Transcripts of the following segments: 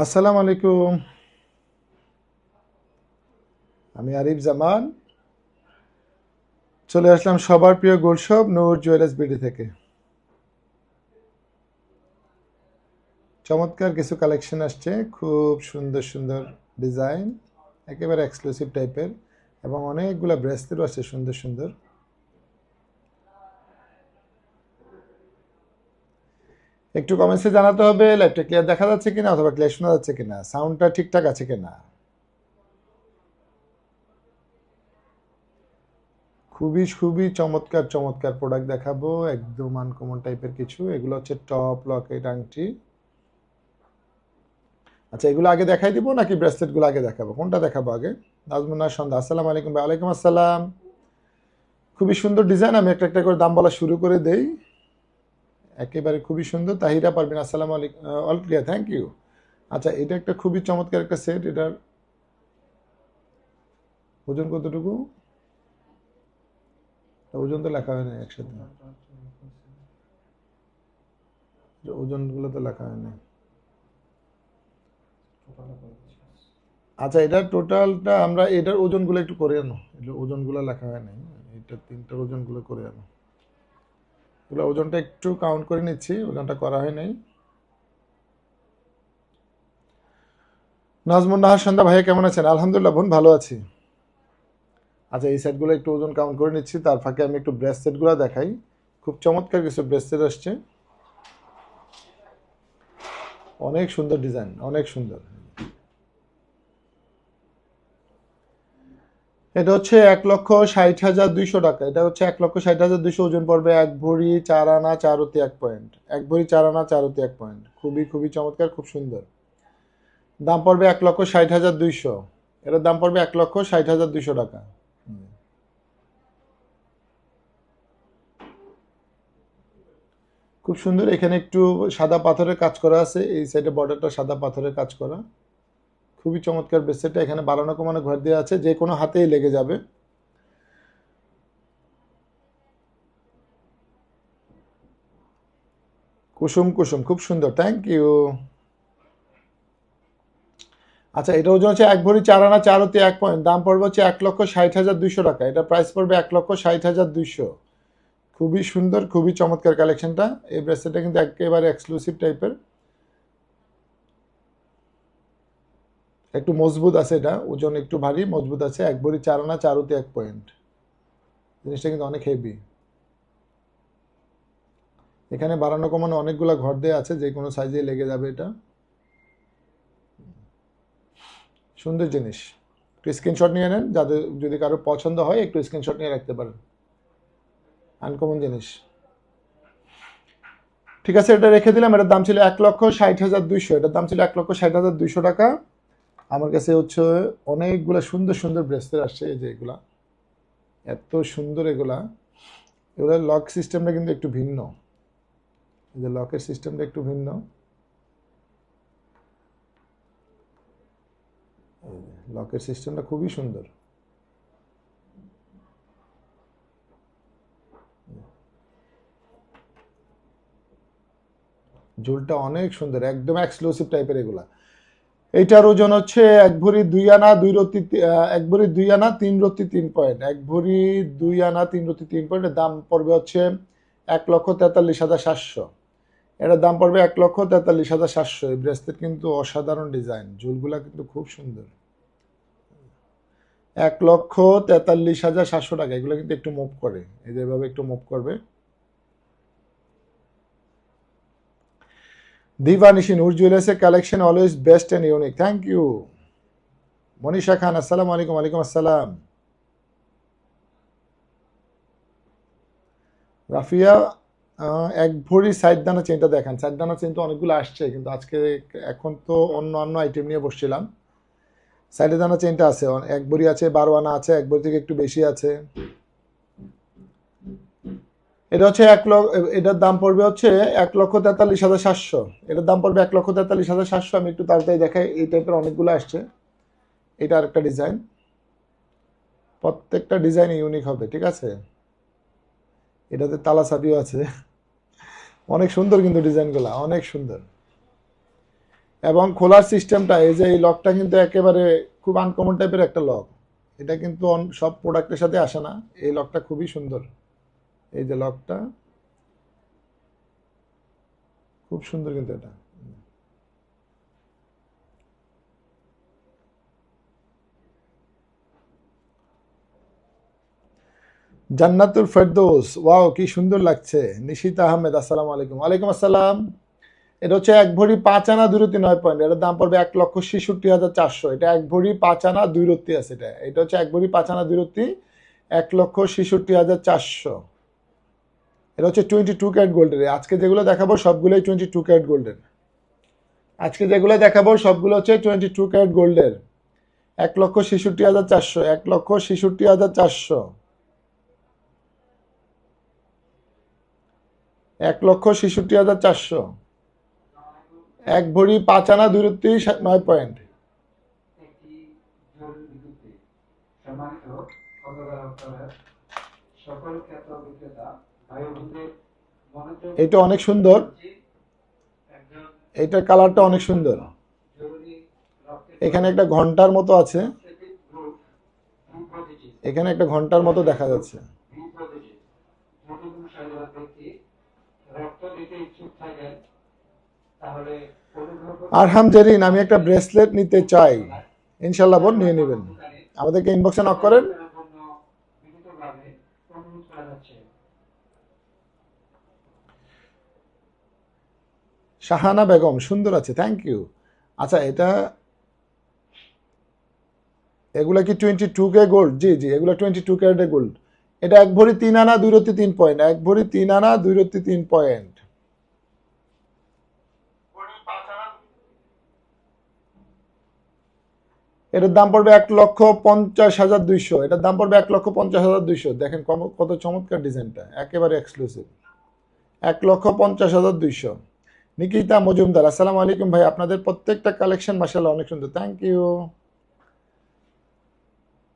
আসসালামু আলাইকুম। আমি আরিফ জামান চলে আসলাম সবার প্রিয় গোল্ড শপ নূর জুয়েলার্স বিডি থেকে। চমৎকার কিছু কালেকশন আসছে, খুব সুন্দর সুন্দর ডিজাইন, একেবারে এক্সক্লুসিভ টাইপের, এবং অনেকগুলো ব্রেসলেটও আছে সুন্দর সুন্দর। একটু কমেন্টসে জানাতে হবে লাইভটা ক্লিয়ার দেখা যাচ্ছে কিনা, অথবা ক্লিয়ার শোনা যাচ্ছে কিনা, সাউন্ডটা ঠিকঠাক আছে কিনা। খুবই খুবই চমৎকার চমৎকার প্রোডাক্ট দেখাবো, একদম আনকমন টাইপের কিছু। এগুলো হচ্ছে টপ লকেট আংটি। আচ্ছা, এগুলো আগে দেখাই দিব নাকি ব্রেসলেটগুলো আগে দেখাবো, কোনটা দেখাবো আগে? নাজমুন্নার সন্ধ্যা, আসসালামু আলাইকুম ভাই। ওয়ালাইকুম আসসালাম। খুবই সুন্দর ডিজাইন, আমি একটা একটা করে দাম বলা শুরু করে দেই। একেবারে খুবই সুন্দর। তাহিরা পারবেন, আসসালামু আলাইকুম। All clear, thank you. আচ্ছা, এটা একটা খুবই চমৎকার একটা সেট। এটার ওজন কতটুকু? ওজন তো লেখা হয় না একসাথে, ওজনগুলো তো লেখা হয় না। আচ্ছা, এটার টোটালটা আমরা এটার ওজনগুলো একটু করে আনো, এটার ওজনগুলো লেখা হয় নাই। এটা তিনটার ওজনগুলো করে আনো। এগুলো ওজনটা একটু কাউন্ট করে নিচ্ছি, ওজনটা করা হয় নাই। নাজমুন নাহার সন্ধ্যা, ভাইয়া কেমন আছেন? আলহামদুলিল্লাহ বোন, ভালো আছি। আচ্ছা, এই সেটগুলো একটু ওজন কাউন্ট করে নিচ্ছি, তার ফাঁকে আমি একটু ব্রেস সেটগুলো দেখাই। খুব চমৎকার কিছু ব্রেস সেট আসছে, অনেক সুন্দর ডিজাইন, অনেক সুন্দর। এটা হচ্ছে 1,60,200 টাকা। এটা হচ্ছে 1,60,200, ওজন পড়বে 1 ভরি 4 আনা 4 অতি 1 পয়েন্ট। 1 ভরি 4 আনা 4 অতি 1 পয়েন্ট, খুবই খুবই চমৎকার, খুব সুন্দর। দাম পড়বে 1,60,200। এটার দাম পড়বে 1,60,200 টাকা। খুব সুন্দর। এখানে একটু সাদা পাথরের কাজ করা আছে, এই সাইডে বর্ডারটা সাদা পাথরের কাজ করা, খুবই চমৎকার ব্রেসলেটটা। এখানে বাড়ানো কমানো ঘর দেওয়া আছে, যে কোনো হাতেই লেগে যাবে। কুসুম কুসুম, খুব সুন্দর, থ্যাংক ইউ। আচ্ছা, এটা ওজন হচ্ছে 1 ভরি 4 আনা 4 অতি 1 পয়েন্ট। দাম পড়বে হচ্ছে 1,60,200 টাকা। এটা প্রাইস পড়বে 1,60,200। খুবই সুন্দর, খুবই চমৎকার কালেকশনটা। এই ব্রেসলেটটা কিন্তু একেবারে এক্সক্লুসিভ টাইপের, একটু মজবুত আছে। এটা ওজন একটু ভারী, মজবুত আছে। 1 ভরি 4 আনা 4 অতি 1 পয়েন্ট, জিনিসটা কিন্তু অনেক হেভি। এখানে বাড়ানো কমানো অনেকগুলো ঘর দেওয়া আছে, যে কোনো সাইজে লেগে যাবে। এটা সুন্দর জিনিস। একটু স্ক্রিনশট নিয়ে নেন, যাদের যদি কারো পছন্দ হয় একটু স্ক্রিনশট নিয়ে রাখতে পারেন। আনকমন জিনিস। ঠিক আছে, এটা রেখে দিলাম। এটার দাম ছিল 1,60,200। এটার দাম ছিল 1,60,200 টাকা। আমার কাছে হচ্ছে অনেকগুলো সুন্দর সুন্দর ব্রেসলেট আসছে, এই যে এগুলা, এত সুন্দর এগুলা। এগুলোর লক সিস্টেমটা কিন্তু একটু ভিন্ন, এই যে লকের সিস্টেমটা একটু ভিন্ন। লকের সিস্টেমটা খুবই সুন্দর। ঝুলটা অনেক সুন্দর, একদম এক্সক্লুসিভ টাইপের এগুলা। এইটার ওজন হচ্ছে 1 ভরি 2 আনা 2 রতি 1 ভরি 2 আনা 3 রতি 3 পয়েন্ট। 1 ভরি 2 আনা 3 রতি 3 পয়েন্টের দাম পড়বে হচ্ছে 1,43,700। এটার দাম পড়বে 1,43,700। এই ব্রেসলেট কিন্তু অসাধারণ ডিজাইন, ঝুলগুলা কিন্তু খুব সুন্দর। 1,43,700 টাকা। এগুলো কিন্তু একটু মুভ করে, এই যে এভাবে একটু মুভ করবে। দিভানিশি নূর জুয়েলার্সের collection always best and unique, thank you. Manisha Khan, আসসালামু আলাইকুম। ওয়ালাইকুম আসসালাম। রাফিয়া, 1 ভরি সাইড দানা চেনটা দেখান। সাইড দানা চেন তো অনেকগুলো আসছে, কিন্তু আজকে এখন তো অন্য অন্য আইটেম নিয়ে বসছিলাম। সাইডে দানা চেনটা আছে, 1 ভরি আছে, 12 আনা আছে, 1 ভরি থেকে একটু বেশি আছে। এটা হচ্ছে 1 লক্ষ, এটার দাম পড়বে হচ্ছে 1,43,700। এটার দাম পড়বে 1,43,700। আমি একটু তাড়াতাড়ি দেখাই, এই টাইপের অনেকগুলো আসছে। এটা আরেকটা ডিজাইন, প্রত্যেকটা ডিজাইন ইউনিক হবে, ঠিক আছে। এটাতে তালা চাবিও আছে, অনেক সুন্দর কিন্তু ডিজাইনগুলো অনেক সুন্দর। এবং খোলার সিস্টেমটা, এই যে এই লকটা কিন্তু একেবারে খুব আনকমন টাইপের একটা লক। এটা কিন্তু সব প্রোডাক্টের সাথে আসে না। এই লকটা খুবই সুন্দর। এই যে লকটা খুব সুন্দর কিন্তু এটা। জান্নাতুল ফেরদৌস, ওয়াও কি সুন্দর লাগছে। নিশিতা আহমেদ, আসসালামু আলাইকুম। ওয়ালাইকুম আসসালাম। এটা হচ্ছে 1 ভরি 5 আনা 2 রত্তি 9 পয়েন্ট। এটার দাম পড়বে 1,66,400। এটা 1 ভরি 5 আনা 2 রত্তি আছে। এটা হচ্ছে 1 ভরি 5 আনা 2 রত্তি 1,66,400। এটা হচ্ছে 22 ক্যারেট গোল্ডের। আজকে যেগুলো দেখাবো সবগুলোই 22 ক্যারেট গোল্ডের। আজকে যেগুলো দেখাবো সবগুলো হচ্ছে 22 ক্যারেট গোল্ডের। 1,66,400, 1,66,400, 1,66,400। 1 ভরি 5 আনা 2 রত্তি 9 পয়েন্ট। এটা অনেক সুন্দর। এইটার কালারটা অনেক সুন্দর। এখানে একটা ঘন্টার মতো আছে। এখানে একটা ঘন্টার মতো দেখা যাচ্ছে। আরহাম জেরিন, আমি একটা ব্রেসলেট নিতে চাই। ইনশাল্লাহ বোন নিয়ে নেবেন। আমাদেরকে ইনবক্সে নক করেন। শাহানা বেগম, সুন্দর আছে, থ্যাংক ইউ। আচ্ছা, এগুলা কি 22K গোল্ড? জি জি, এগুলো 22 ক্যারেটের গোল্ড। এটা 1 ভরি 3 আনা 2 রত্তি 3 পয়েন্ট। 1 ভরি 3 আনা 2 রত্তি 3 পয়েন্ট। এটার দাম পড়বে 1,50,200। এটার দাম পড়বে 1,50,200। দেখেন কত চমৎকার ডিজাইনটা, একেবারে এক্সক্লুসিভ। 1,50,200। নিকিতা মজুমদার, আসসালামু আলাইকুম ভাই, আপনাদের প্রত্যেকটা কালেকশন মাশাআল্লাহ অনেক সুন্দর, থ্যাংক ইউ।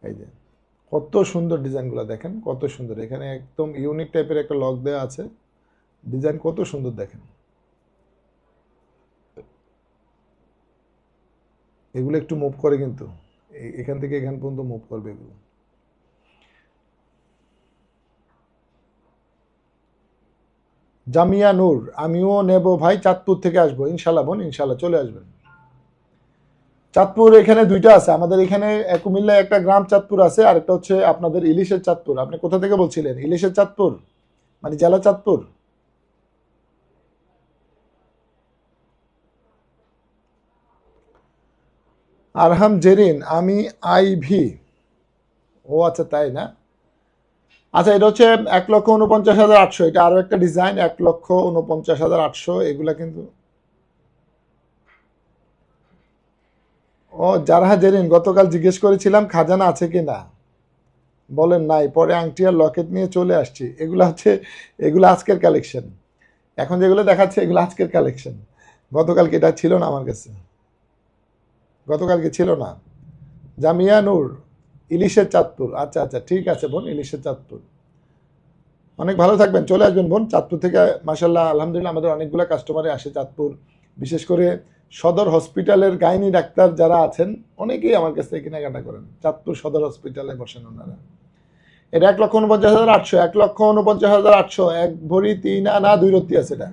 এই যে কত সুন্দর ডিজাইনগুলো দেখেন, কত সুন্দর। এখানে একদম ইউনিক টাইপের একটা লক দেওয়া আছে। ডিজাইন কত সুন্দর দেখেন। এগুলো একটু মুভ করে কিন্তু, এখান থেকে এখান পর্যন্ত মুভ করবে এগুলো। জামিয়া নূর, আমিও নেব ভাই, চাঁদপুর থেকে আসবো ইনশাল্লাহ বোন, ইনশাল্লাহ চলে আসবেন। চাঁদপুর এখানে দুইটা আছে আমাদের। এখানে কুমিল্লায় একটা গ্রাম চাঁদপুর আছে, আর একটা হচ্ছে আপনাদের ইলিশের চাঁদপুর। আপনি কোথা থেকে বলছিলেন? ইলিশের চাঁদপুর মানে জেলা চাঁদপুর? আরহাম জেরিন, আমি আইভি। ও আচ্ছা, তাই না? আচ্ছা, এটা হচ্ছে 1,49,800। এটা আরো একটা ডিজাইন, 1,49,800। এগুলা কিন্তু ও জারহা জেরিন, গতকাল জিজ্ঞেস করেছিলাম খাজানা আছে কিনা, বলেন নাই। পরে আংটি আর লকেট নিয়ে চলে আসছি। এগুলো আজকের কালেকশন। এখন যেগুলো দেখাচ্ছে এগুলো আজকের কালেকশন। গতকালকে এটা ছিল না আমার কাছে, গতকালকে ছিল না। জামিয়া নূর, ইলিশের চাঁদপুর। আচ্ছা আচ্ছা, ঠিক আছে বোন, ইলিশের চাঁদপুর। অনেক ভালো থাকবেন, চলে আসবেন বোন। চাঁদপুর থেকে মাশাল্লাহ আলহামদুলিল্লাহ আমাদের অনেকগুলো কাস্টমারে আসে চাঁদপুর। বিশেষ করে সদর হসপিটালের গাইনি ডাক্তার যারা আছেন অনেকেই আমার কাছ থেকে কেনাকাটা করেন। চাঁদপুর সদর হসপিটালে বসেন ওনারা। এটা 1,49,800, 1,49,800। 1 ভরি 3 আনা 2 রত্তি আছে এটা।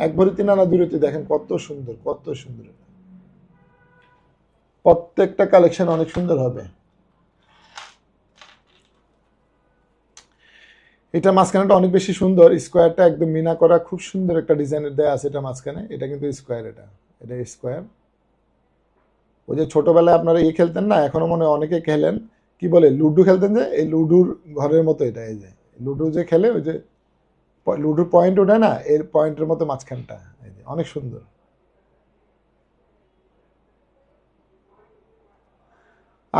1 ভরি 3 আনা 2 রত্তি। দেখেন কত সুন্দর, কত সুন্দর। প্রত্যেকটা কালেকশন অনেক সুন্দর হবে। এটা মাঝখানেটা অনেক বেশি সুন্দর, স্কোয়ারটা একদম মিনা করা, খুব সুন্দর একটা ডিজাইনের দেয়া আছে এটা মাঝখানে। এটা কিন্তু স্কোয়ার, এটা স্কোয়ার। ওই যে ছোটবেলায় আপনারা খেলতেন না, এখনো মনে হয় অনেকে খেলেন, কি বলে লুডো খেলতেন, যে এই লুডুর ঘরের মতো এটা। এই যে লুডো যে খেলে, ওই যে লুডোর পয়েন্ট ওঠে না, এর পয়েন্টের মতো মাঝখানটা। এই যে অনেক সুন্দর।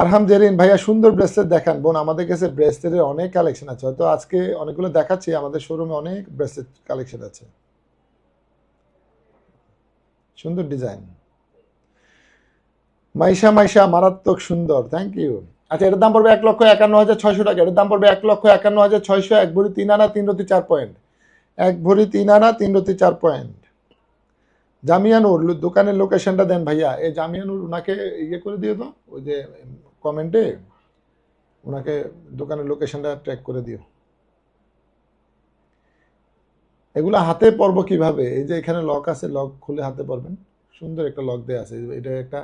আরহাম জেরিন, ভাইয়া সুন্দর ব্রেসলেট দেখান বোন। আমাদের কাছে ব্রেসলেটের অনেক কালেকশন আছে, হয়তো আজকে অনেকগুলো দেখাচ্ছি। আমাদের শোরুমে অনেক ব্রেসলেট কালেকশন আছে, সুন্দর ডিজাইন। মাইশা মাইশা, মারাত্মক সুন্দর, থ্যাংক ইউ। আচ্ছা, এটার দাম পড়বে 1,51,600 টাকা। এটার দাম পড়বে 1,51,600। 1 ভরি 3 আনা 3 রত্তি 4 পয়েন্ট। 1 ভরি 3 আনা 3 রত্তি 4 পয়েন্ট। জামিয়ানুর দোকানের লোকেশনটা দেন ভাইয়া। এই জামিয়ানুর ওনাকে ইয়ে করে দিও তো, ওই যে কমেন্টে ওনাকে দোকানের লোকেশনটা ট্র্যাক করে দিও। এগুলো হাতে পরবো কিভাবে? এই যে এখানে লক আছে, লক খুলে হাতে পরবেন। সুন্দর একটা লক দেওয়া আছে, এটা একটা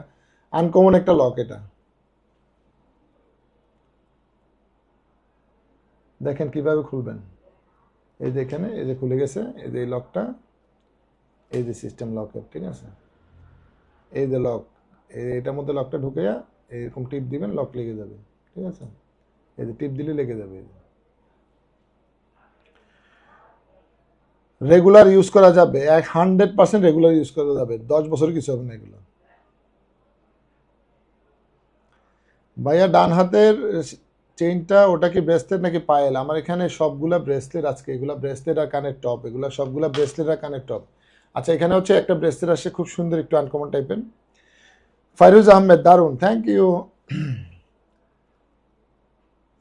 আনকমন একটা লক। এটা দেখেন কিভাবে খুলবেন। এই যে এখানে এই যে খুলে গেছে, এই যে এই লকটা, এই যে সিস্টেম লকের, ঠিক আছে। এই যে লক, এটার মধ্যে লকটা ঢুকে এরকম টিপ দিবেন, লক লেগে যাবে, ঠিক আছে। এই যে টিপ দিলে লেগে যাবে। রেগুলার ইউজ করা যাবে, 100% রেগুলার ইউজ করা যাবে, 10 বছর কিছু হবে না এগুলো। ভাইয়া ডান হাতের চেইনটা ওটা কি ব্রেসলেট নাকি পায়েল? আমার এখানে সবগুলা ব্রেসলেট আজকে, এগুলা ব্রেসলেট আর কানের টপ, এগুলা সবগুলা ব্রেসলেট আর কানের টপ। আচ্ছা, এখানে হচ্ছে একটা ব্রেসলেট আসছে খুব সুন্দর, একটু আনকমন টাইপের। ফাইরুজ আহমেদ, দারুন, থ্যাংক ইউ।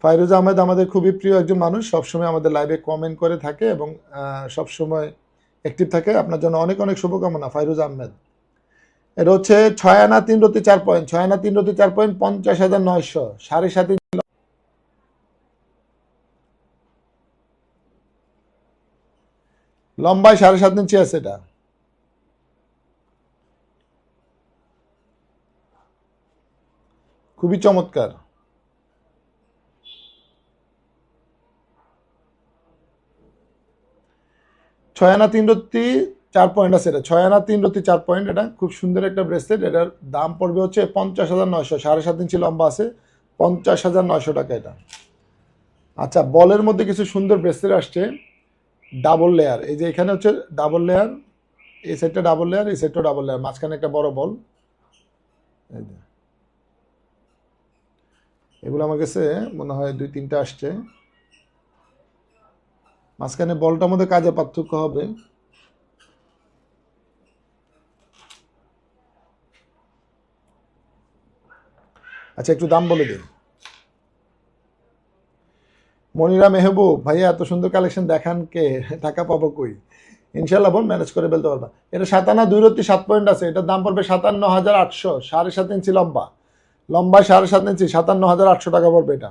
ফাইরুজ আহমেদ আমাদের খুবই প্রিয় একজন মানুষ, সবসময় আমাদের লাইভে কমেন্ট করে থাকে এবং সবসময় অ্যাক্টিভ থাকে। আপনার জন্য অনেক অনেক শুভকামনা ফাইরুজ আহমেদ। এটা হচ্ছে 6 আনা 3 রতি 4 পয়েন্ট, 6 আনা 3 রতি 4 পয়েন্ট, 50,900, 7.5 ইঞ্চি লম্বায়, 7.5 ইঞ্চি আছে। এটা খুবই চমৎকার। 6 আনা 3 রতি 4 পয়েন্ট আছে। এটা 6 আনা 3 রতি 4 পয়েন্ট, এটা খুব সুন্দর একটা ব্রেসলেট। এটার দাম পড়বে হচ্ছে 50,900, 7.5 ইঞ্চি লম্বা আছে, 50,900 টাকা এটা। আচ্ছা, বলের মধ্যে কিছু সুন্দর ব্রেসলেট আসছে, ডাবল লেয়ার। এই যে এখানে হচ্ছে ডাবল লেয়ার, এই সেটটা ডাবল লেয়ার, এই সেটটা ডাবল লেয়ার, মাঝখানে একটা বড় বল। এই যে এগুলো আমার কাছে মনে হয় 2-3টা আসছে। মাঝখানে বলটার মধ্যে কাজে পার্থক্য হবে। আচ্ছা, একটু দাম বলে দিন। মনিরা মেহবুব, ভাইয়া এত সুন্দর কালেকশন দেখান কে, টাকা পাবো কই? ইনশাল্লাহ বোন, ম্যানেজ করে ফেলতে পারবা। এটা 7 আনা 2 রতি 7 পয়েন্ট আছে, এটার দাম পড়বে 57,800, 7.5 ইঞ্চি লম্বা, লম্বায় 7.5 ইঞ্চি, 57,800 টাকা পড়বে এটা।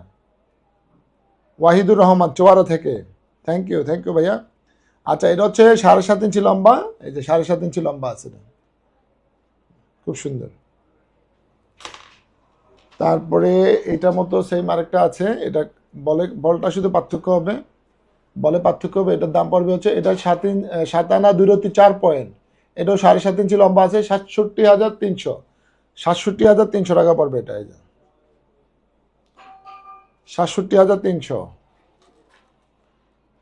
ওয়াহিদুর রহমান চোয়ারা থেকে, থ্যাংক ইউ ভাইয়া। আচ্ছা, এটা হচ্ছে 7.5 ইঞ্চি লম্বা, এই যে 7.5 ইঞ্চি লম্বা আছে, এটা খুব সুন্দর। তারপরে এটার মতো সেম আরেকটা আছে, এটা বলটা শুধু পার্থক্য হবে, বলে পার্থক্য হবে। এটার দাম পড়বে হচ্ছে, এটা 7 আনা 2 রতি 4 পয়েন্ট, এটাও 7.5 ইঞ্চি লম্বা আছে, 67,300, 67,300 টাকা পড়বে এটা। এই যে 67,300।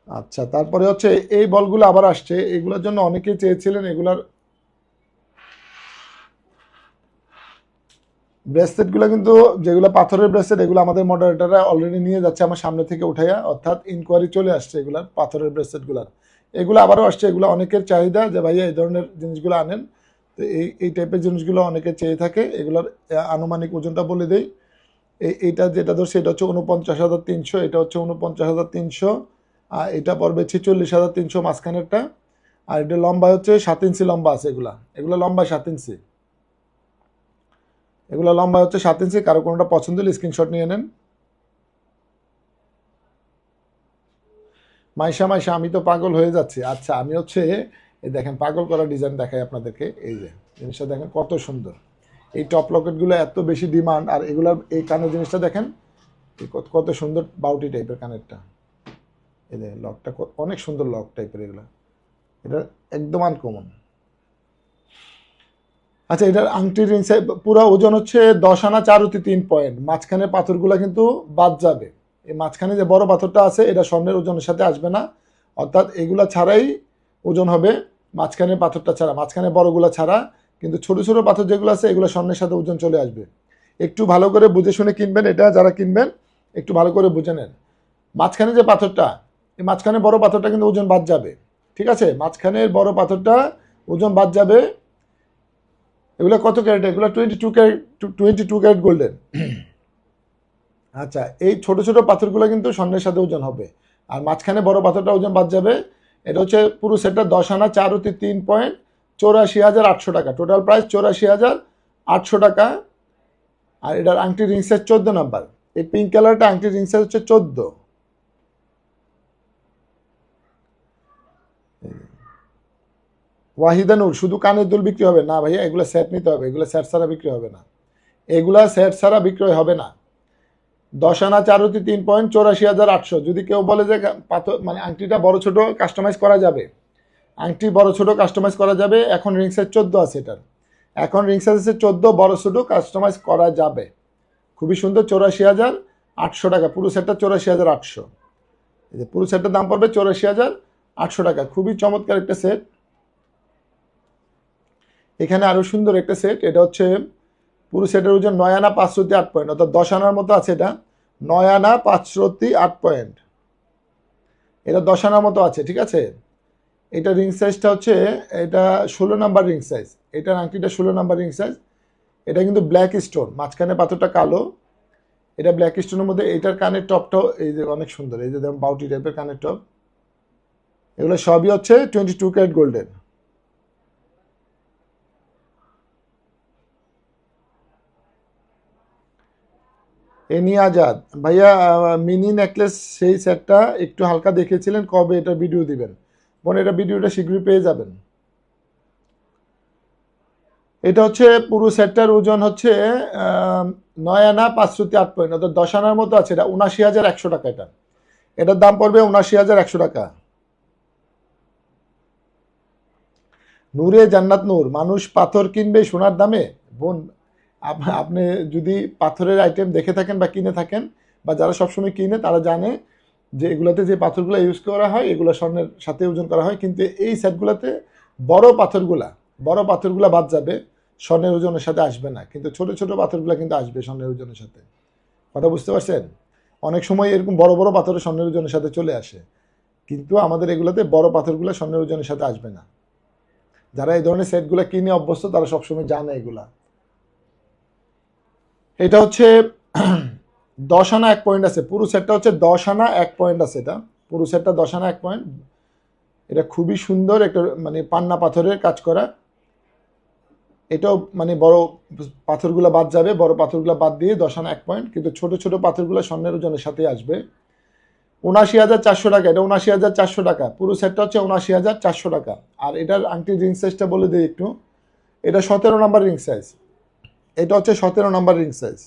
আচ্ছা, তারপরে হচ্ছে এই বলগুলো আবার আসছে, এগুলোর জন্য অনেকেই চেয়েছিলেন। এগুলার ব্রেসলেটগুলো কিন্তু, যেগুলো পাথরের ব্রেসলেট, এগুলো আমাদের মডারেটাররা অলরেডি নিয়ে যাচ্ছে আমার সামনে থেকে উঠাইয়া, অর্থাৎ ইনকোয়ারি চলে আসছে এগুলার, পাথরের ব্রেসলেটগুলার। এগুলো আবারও আসছে, এগুলো অনেকের চাহিদা যে ভাইয়া এই ধরনের জিনিসগুলো আনেন। তো এই টাইপের জিনিসগুলো অনেকে চেয়ে থাকে। এগুলোর আনুমানিক ওজনটা বলে দেই। এইটা যেটা ধরছে, এটা হচ্ছে 49,300, এটা হচ্ছে 49,300, আর এটা পড়বে 46,300 মাঝখানেরটা। আর এটা লম্বা হচ্ছে 7 ইঞ্চি লম্বা আছে। এগুলো লম্বা 7 ইঞ্চি, এগুলো লম্বা হচ্ছে 7 ইঞ্চি। কারো কোনোটা পছন্দ হলে স্ক্রিনশট নিয়ে নেন। মাইশা আমি তো পাগল হয়ে যাচ্ছি। আচ্ছা, আমি হচ্ছে এই দেখেন পাগল করা ডিজাইন দেখাই আপনাদেরকে। এই যে জিনিসটা দেখেন কত সুন্দর, এই টপ লকেটগুলো এত বেশি ডিমান্ড। আর এগুলার এই কানের জিনিসটা দেখেন, কত সুন্দর বাউটি টাইপের কানেরটা। এই যে লকটা অনেক সুন্দর লক টাইপের, এগুলো এটা একদম আনকমন। আচ্ছা, এটার আংটির পুরো ওজন হচ্ছে 10 আনা 4 রতি 3 পয়েন্ট। মাঝখানে পাথরগুলো কিন্তু বাদ যাবে। এই মাঝখানে যে বড় পাথরটা আছে, এটা স্বর্ণের ওজনের সাথে আসবে না, অর্থাৎ এগুলা ছাড়াই ওজন হবে, মাঝখানে পাথরটা ছাড়া, মাঝখানে বড়গুলা ছাড়া। কিন্তু ছোট ছোট পাথর যেগুলো আছে, এগুলো স্বর্ণের সাথে ওজন চলে আসবে। একটু ভালো করে বুঝে শুনে কিনবেন, এটা যারা কিনবেন একটু ভালো করে বুঝে নেন। মাঝখানে যে পাথরটা, এই মাঝখানে বড় পাথরটা কিন্তু ওজন বাদ যাবে, ঠিক আছে। মাঝখানের বড় পাথরটা ওজন বাদ যাবে। এগুলো কত ক্যারেট? এগুলো 22 ক্যারেট গোল্ডেন। আচ্ছা, এই ছোট ছোট পাথরগুলো কিন্তু স্বর্ণের সাথে ওজন হবে, আর মাঝখানে বড় পাথরটা ওজন বাদ যাবে। এটা হচ্ছে পুরো সেটটা 10 আনা 4 রতি 3 পয়েন্ট, 84,800 টাকা, টোটাল প্রাইস 84,800 টাকা। আর এটার আংটি রিং সাইজ 14 নাম্বার। এই পিঙ্ক কালারটা আংটি রিং সাইজ হচ্ছে 14। ওয়াহিদা নূর, শুধু কানের দুল বিক্রি হবে না ভাইয়া, এগুলো সেট নিতে হবে, এগুলো সেট ছাড়া বিক্রি হবে না, এগুলা সেট ছাড়া বিক্রয় হবে না। 10 আনা 4 রতি 3 পয়েন্ট 84,800। যদি কেউ বলে যে পাথর মানে আংটিটা বড় ছোট কাস্টমাইজ করা যাবে, আংটি বড় ছোট কাস্টমাইজ করা যাবে। এখন রিং সাইজ 14 আছে এটার, এখন রিং সাইজ আছে 14, বড় ছোট কাস্টমাইজ করা যাবে। খুবই সুন্দর, 84,800 টাকা পুরো সেটটা, 84,800। এই যে পুরো সেটটার দাম পড়বে 84,800 টাকা। খুবই চমৎকার একটা সেট। এখানে আরো সুন্দর একটা সেট, এটা হচ্ছে পুরো সেটের ওজন 9 আনা 5 রতি 8 পয়েন্ট, অর্থাৎ 10 আনার মতো আছে। এটা 9 আনা 5 রতি 8 পয়েন্ট, এটা 10 আনার মতো আছে, ঠিক আছে। এটা রিং সাইজটা হচ্ছে, এটা 16 নাম্বার রিং সাইজ, এটার আংটিটা 16 নাম্বার রিং সাইজ। এটা কিন্তু ব্ল্যাক স্টোন, মাঝখানে পাথরটা কালো, এটা ব্ল্যাক স্টোনের মধ্যে। এটার কানের টপটাও এই যে অনেক সুন্দর, এই যে দেখুন বাউটি টাইপের কানের টপ। এগুলো সবই হচ্ছে 22 ক্যারেট গোল্ডের। এনি আজাদ ভাইয়া, মিনি নেকলেস সেই সেটটা একটু হালকা দেখিয়েছিলেন, কবে এটা ভিডিও দিবেন? বোন, এটা ভিডিওটা শীঘ্রই পেয়ে যাবেন। এটা হচ্ছে পুরো সেটটার ওজন হচ্ছে 9 আনা 5 রতি 8 পয়েন্ট, অর্থাৎ 10 আনার মতো আছে। এটা 79,100 টাকা। এটার দাম পড়বে 79,100 টাকা। নূরে জান্নাত নূর, মানুষ পাথর কিনবে সোনার দামে? বোন, আপনি যদি পাথরের আইটেম দেখে থাকেন বা কিনে থাকেন, বা যারা সবসময় কিনে তারা জানে যে এগুলোতে যে পাথরগুলো ইউজ করা হয় এগুলো স্বর্ণের সাথে ওজন করা হয়। কিন্তু এই সেটগুলোতে বড় পাথরগুলা বাদ যাবে, স্বর্ণের ওজনের সাথে আসবে না। কিন্তু ছোট ছোট পাথরগুলো কিন্তু আসবে স্বর্ণের ওজনের সাথে। কথা বুঝতে পারছেন? অনেক সময় এরকম বড় বড় পাথরের স্বর্ণের ওজনের সাথে চলে আসে, কিন্তু আমাদের এগুলোতে বড় পাথরগুলো স্বর্ণের ওজনের সাথে আসবে না। যারা এই ধরনের সেটগুলো কিনে অভ্যস্ত তারা সবসময় জানে এগুলা। এটা হচ্ছে 10 আনা 1 পয়েন্ট আছে, পুরো সেটটা হচ্ছে 10 আনা 1 পয়েন্ট আছে। এটা পুরো সেটটা 10 আনা 1 পয়েন্ট। এটা খুবই সুন্দর একটা মানে পান্না পাথরের কাজ করা। এটাও মানে বড় পাথরগুলো বাদ যাবে, বড় পাথরগুলো বাদ দিয়ে 10 আনা 1 পয়েন্ট, কিন্তু ছোট ছোট পাথরগুলো স্বর্ণের ওজনের সাথে আসবে। 79,400 টাকা, এটা 79,400 টাকা। পুরো সেটটা হচ্ছে 79,400 টাকা। আর এটার আংটি রিং সাইজটা বলে দিই একটু, এটা 17 নাম্বার রিং সাইজ, এটা হচ্ছে 17 নাম্বার রিং সাইজ।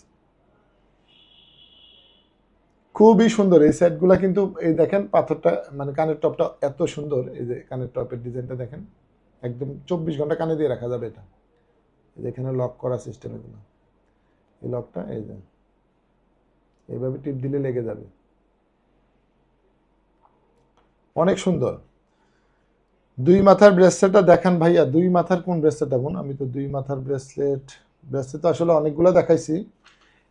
খুবই সুন্দর এই সেটগুলা কিন্তু। এই দেখেন পাথরটা মানে কানের টপটা এত সুন্দর, এই যে কানের টপের ডিজাইনটা দেখেন, একদম 24 ঘন্টা কানে দিয়ে রাখা যাবে। এটা এখানে লক করা সিস্টেম, এগুলো এই লকটা এই যে এইভাবে টিপ দিলে লেগে যাবে, অনেক সুন্দর। 2 মাথার ব্রেসলেটটা দেখান ভাইয়া। 2 মাথার কোন ব্রেসলেট? এখন আমি তো 2 মাথার ব্রেসলেট তো আসলে অনেকগুলো দেখাইছি,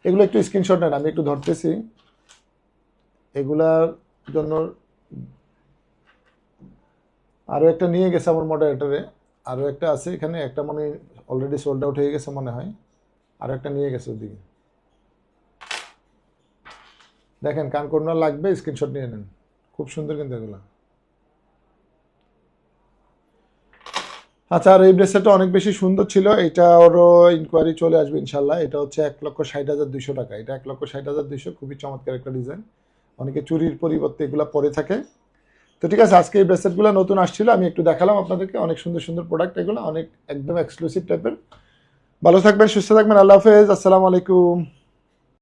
এগুলো একটু স্ক্রিনশট নেন, আমি একটু ধরতেছি। এগুলার জন্য আরও একটা নিয়ে গেছে আমার মডারেটরে, আরও একটা আছে এখানে, একটা মনে অলরেডি সোল্ড আউট হয়ে গেছে মনে হয়, আরও একটা নিয়ে গেছে ওদিকে। দেখেন কান কর্নার লাগবে, স্ক্রিনশট নিয়ে নেন, খুব সুন্দর কিন্তু এগুলো। আচ্ছা, আর এই ব্রেসলেটটা অনেক বেশি সুন্দর ছিল, এটা ওরও ইনকোয়ারি চলে আসবে ইনশাল্লাহ। এটা হচ্ছে 1,60,200 টাকা, এটা 1,60,200, খুবই চমৎকার একটা ডিজাইন। অনেকে চুরির পরিবর্তে এগুলো পরে থাকে। তো ঠিক আছে, আজকে এই ব্রেসলেটগুলো নতুন আসছিল, আমি একটু দেখালাম আপনাদেরকে। অনেক সুন্দর সুন্দর প্রোডাক্ট এগুলো, অনেক একদম এক্সক্লুসিভ টাইপের। ভালো থাকবেন, সুস্থ থাকবেন, আল্লাহ হাফেজ, আসসালামু আলাইকুম।